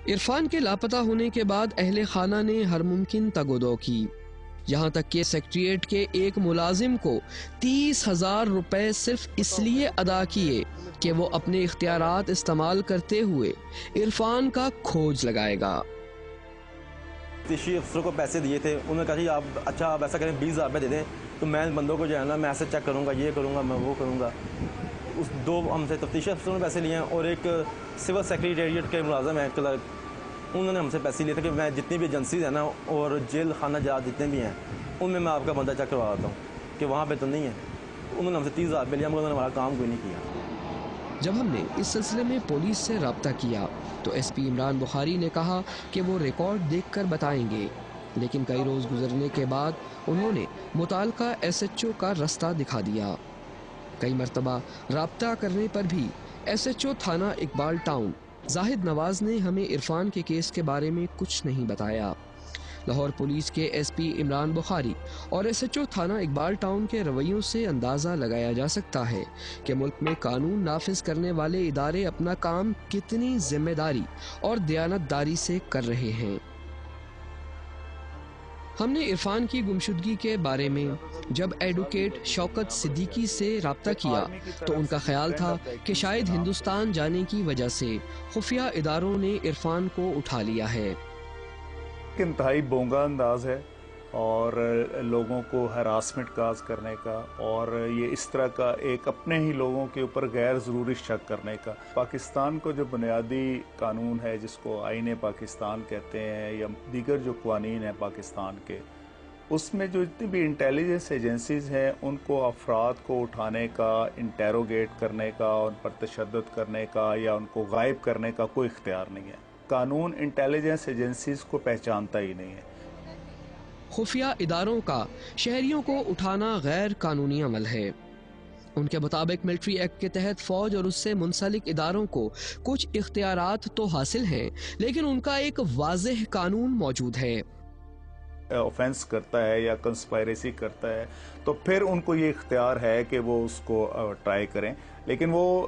عرفان کے لاپتہ ہونے کے بعد اہل خانہ نے ہر ممکن تگ و دو کی، یہاں تک کہ سیکریٹریٹ کے ایک ملازم کو 30,000 روپے صرف اس لیے ادا کیے کہ وہ اپنے اختیارات استعمال کرتے ہوئے عرفان کا کھوج لگائے گا۔ تفتیشی افسروں کو پیسے دیے تھے، انہوں نے کہا کہ آپ ایسا کریں 20,000 روپے دے دیں تو میں بندوں کو جو ہے نا میں ایسے چیک کروں گا، یہ کروں گا، میں وہ کروں گا۔ اس دو ہم سے تفتیشی افسروں نے پیسے لیے ہیں اور ایک سول سیکریٹریٹ کے ملازم ہیں کلرک، انہوں نے ہم سے پیسے لیے تھے کہ میں جتنی بھی ایجنسیز ہیں نا اور جیل خانہ جات جتنے بھی ہیں ان میں آپ کا بندہ چیک کروا دیتا ہوں کہ وہاں پہ تو نہیں ہے۔ انہوں نے ہم سے 30,000 روپے لیا مگر انہوں نے ہمارا کام کوئی نہیں کیا۔ جب ہم نے اس سلسلے میں پولیس سے رابطہ کیا تو ایس پی عمران بخاری نے کہا کہ وہ ریکارڈ دیکھ کر بتائیں گے، لیکن کئی روز گزرنے کے بعد انہوں نے متعلقہ ایس ایچ او کا رستہ دکھا دیا۔ کئی مرتبہ رابطہ کرنے پر بھی ایس ایچ او تھانہ اقبال ٹاؤن زاہد نواز نے ہمیں عرفان کے کیس کے بارے میں کچھ نہیں بتایا۔ لاہور پولیس کے ایس پی عمران بخاری اور ایس ایچ او تھانہ اقبال ٹاؤن کے رویوں سے اندازہ لگایا جا سکتا ہے کہ ملک میں قانون نافذ کرنے والے ادارے اپنا کام کتنی ذمہ داری اور دیانتداری سے کر رہے ہیں۔ ہم نے عرفان کی گمشدگی کے بارے میں جب ایڈوکیٹ شوکت صدیقی سے رابطہ کیا تو ان کا خیال تھا کہ شاید ہندوستان جانے کی وجہ سے خفیہ اداروں نے عرفان کو اٹھا لیا ہے۔ انتہائی بونگا انداز ہے اور لوگوں کو ہراسمنٹ کاز کرنے کا اور یہ اس طرح کا ایک اپنے ہی لوگوں کے اوپر غیر ضروری شک کرنے کا۔ پاکستان کو جو بنیادی قانون ہے جس کو آئین پاکستان کہتے ہیں یا دیگر جو قوانین ہیں پاکستان کے، اس میں جو جتنی بھی انٹیلیجنس ایجنسیز ہیں ان کو افراد کو اٹھانے کا، انٹیروگیٹ کرنے کا، ان پر تشدد کرنے کا یا ان کو غائب کرنے کا کوئی اختیار نہیں ہے۔ قانون انٹیلیجنس ایجنسیز کو پہچانتا ہی نہیں ہے۔ خفیہ اداروں کا شہریوں کو اٹھانا غیر قانونی عمل ہے۔ ان کے مطابق ملٹری ایکٹ کے تحت فوج اور اس سے منسلک اداروں کو کچھ اختیارات تو حاصل ہیں لیکن ان کا ایک واضح قانون موجود ہے۔ آفینس کرتا ہے یا کنسپائریسی کرتا ہے تو پھر ان کو یہ اختیار ہے کہ وہ اس کو ٹرائی کریں، لیکن وہ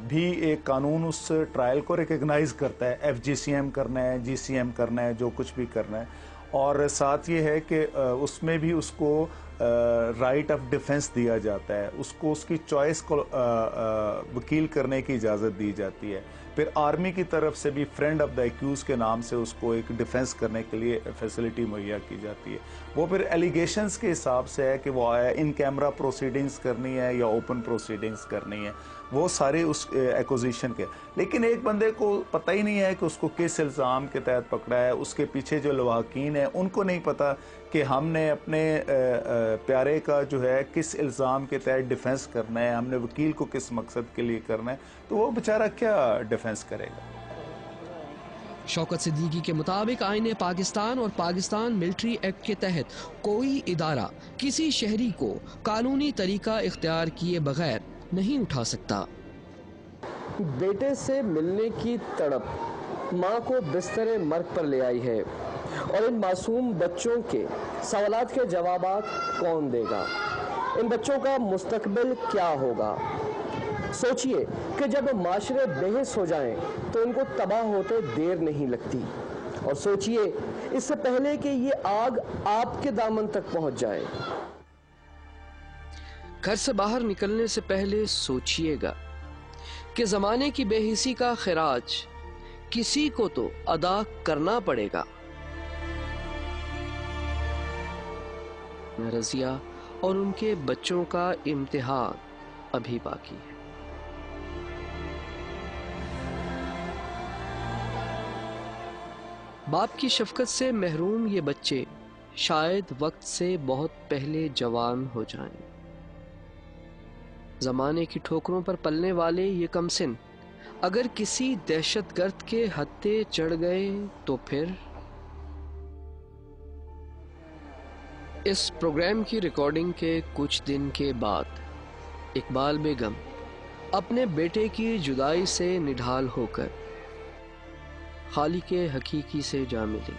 بھی ایک قانون اس ٹرائل کو ریکگنائز کرتا ہے۔ ایف جی سی ایم کرنا ہے، جی سی ایم کرنا ہے، جو کچھ بھی کرنا ہے، اور ساتھ یہ ہے کہ اس میں بھی اس کو رائٹ آف ڈیفنس دیا جاتا ہے، اس کو اس کی چوائس کو وکیل کرنے کی اجازت دی جاتی ہے۔ پھر آرمی کی طرف سے بھی فرینڈ آف دا ایکیوز کے نام سے اس کو ایک ڈیفنس کرنے کے لیے فیسلٹی مہیا کی جاتی ہے۔ وہ پھر ایلیگیشنز کے حساب سے ہے کہ وہ ان کیمرہ پروسیڈنگز کرنی ہے یا اوپن پروسیڈنگز کرنی ہے، وہ سارے اس ایکوزیشن کے۔ لیکن ایک بندے کو پتہ ہی نہیں ہے کہ اس کو کس الزام کے تحت پکڑا ہے، اس کے پیچھے جو لواحقین ہیں ان کو نہیں پتہ کہ ہم نے اپنے پیارے کا جو ہے کس الزام کے تحت ڈیفنس کرنا ہے، ہم نے وکیل کو کس مقصد کے لیے کرنا ہے، تو وہ بیچارہ کیا ڈیفنس کرے گا۔ شوکت صدیقی کے مطابق آئین پاکستان اور پاکستان ملٹری ایکٹ کے تحت کوئی ادارہ کسی شہری کو قانونی طریقہ اختیار کیے بغیر نہیں اٹھا سکتا۔ بیٹے سے ملنے کی تڑپ ماں کو بستر مرگ پر لے آئی ہے اور ان معصوم بچوں کے سوالات کے جوابات کون دے گا؟ ان بچوں کا مستقبل کیا ہوگا؟ سوچئے کہ جب معاشرے بے حس ہو جائیں تو ان کو تباہ ہوتے دیر نہیں لگتی، اور سوچئے اس سے پہلے کہ یہ آگ آپ کے دامن تک پہنچ جائے۔ گھر سے باہر نکلنے سے پہلے سوچئے گا کہ زمانے کی بے حسی کا خراج کسی کو تو ادا کرنا پڑے گا۔ رضیہ اور ان کے بچوں کا امتحان ابھی باقی ہے۔ باپ کی شفقت سے محروم یہ بچے شاید وقت سے بہت پہلے جوان ہو جائیں۔ زمانے کی ٹھوکروں پر پلنے والے یہ کم سن اگر کسی دہشت گرد کے ہتھے چڑھ گئے تو پھر۔ اس پروگرام کی ریکارڈنگ کے کچھ دن کے بعد اقبال بیگم اپنے بیٹے کی جدائی سے نڈھال ہو کر خالق حقیقی سے جا ملی۔